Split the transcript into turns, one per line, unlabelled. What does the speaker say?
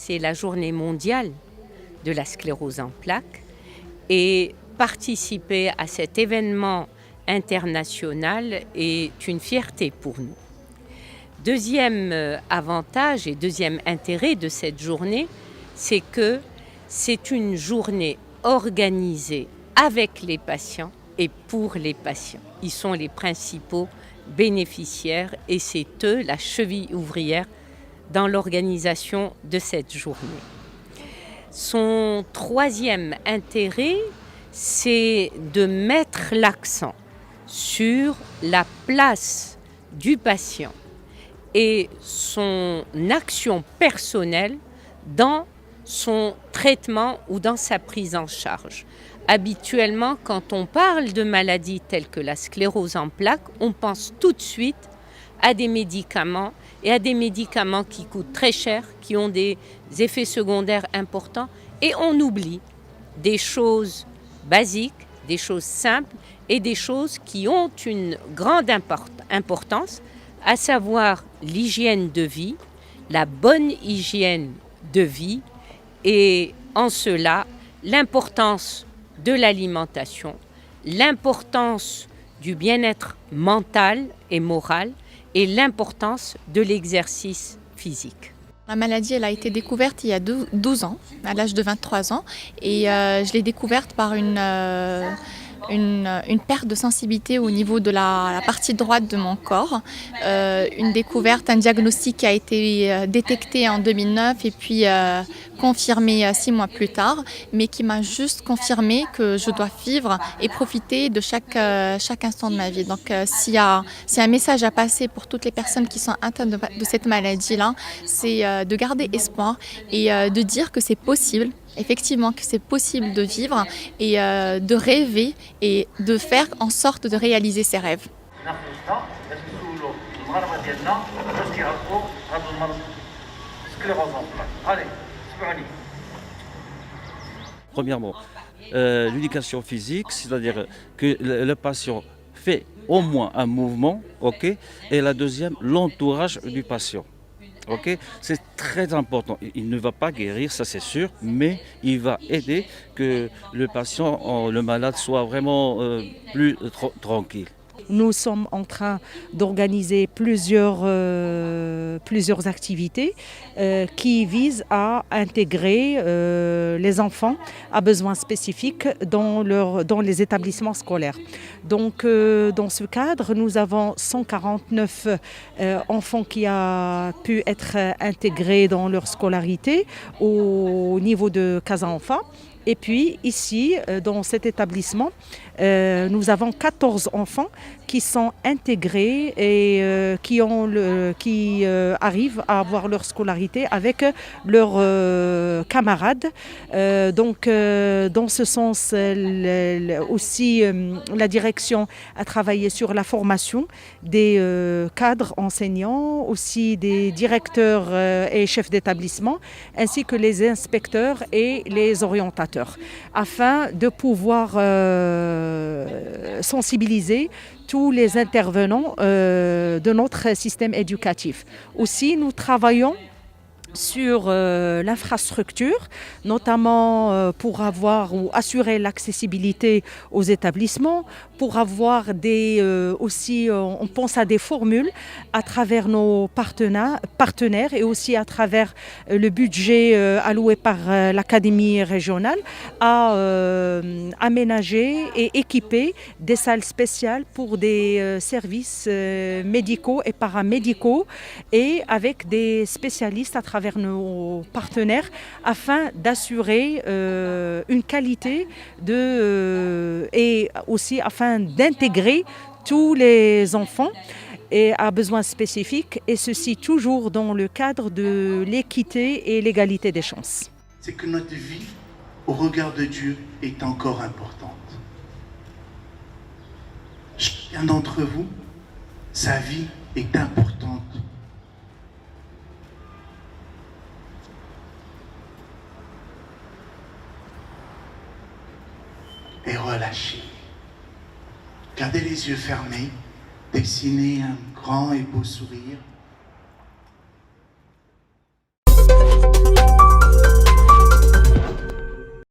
c'est la journée mondiale de la sclérose en plaques et participer à cet événement international est une fierté pour nous. Deuxième avantage et deuxième intérêt de cette journée, c'est que c'est une journée organisée avec les patients et pour les patients. Ils sont les principaux bénéficiaires et c'est eux la cheville ouvrière dans l'organisation de cette journée. Son troisième intérêt, c'est de mettre l'accent sur la place du patient et son action personnelle dans son traitement ou dans sa prise en charge. Habituellement, quand on parle de maladies telles que la sclérose en plaques, on pense tout de suite à des médicaments et à des médicaments qui coûtent très cher, qui ont des effets secondaires importants et on oublie des choses basiques, des choses simples et des choses qui ont une grande importance, à savoir l'hygiène de vie, la bonne hygiène de vie et en cela l'importance de l'alimentation, l'importance du bien-être mental et moral et l'importance de l'exercice physique.
Ma maladie, elle a été découverte il y a 12 ans, à l'âge de 23 ans, et je l'ai découverte par une perte de sensibilité au niveau de la partie droite de mon corps, une découverte, un diagnostic qui a été détecté en 2009 et puis confirmé 6 mois plus tard, mais qui m'a juste confirmé que je dois vivre et profiter de chaque instant de ma vie. Donc s'il y a un message à passer pour toutes les personnes qui sont atteintes de cette maladie-là, c'est de garder espoir et de dire que c'est possible. Effectivement, que c'est possible de vivre et de rêver et de faire en sorte de réaliser ses rêves.
Premièrement, l'éducation physique, c'est-à-dire que le patient fait au moins un mouvement, ok, et la deuxième, l'entourage du patient. Okay. C'est très important. Il ne va pas guérir, ça c'est sûr, mais il va aider que le patient, le malade, soit vraiment plus tranquille.
Nous sommes en train d'organiser plusieurs activités qui visent à intégrer les enfants à besoins spécifiques dans les établissements scolaires. Donc, dans ce cadre, nous avons 149 enfants qui ont pu être intégrés dans leur scolarité au niveau de Casa Enfants. Et puis ici, dans cet établissement, nous avons 14 enfants qui sont intégrés et qui arrivent à avoir leur scolarité avec leurs camarades. Donc, dans ce sens, aussi, la direction a travaillé sur la formation des cadres enseignants, aussi des directeurs et chefs d'établissement, ainsi que les inspecteurs et les orientateurs, afin de pouvoir sensibiliser tous les intervenants de notre système éducatif. Aussi, nous travaillons sur l'infrastructure, notamment pour avoir ou assurer l'accessibilité aux établissements, pour avoir aussi, on pense à des formules à travers nos partenaires et aussi à travers le budget alloué par l'Académie régionale à aménager et équiper des salles spéciales pour des services médicaux et paramédicaux et avec des spécialistes à travers nos partenaires afin d'assurer une qualité et aussi afin d'intégrer tous les enfants et à besoins spécifiques, et ceci toujours dans le cadre de l'équité et l'égalité des chances.
C'est que notre vie, au regard de Dieu, est encore importante. Chacun d'entre vous, sa vie est importante. Et relâchez. Gardez les yeux fermés, dessinez un grand et beau sourire.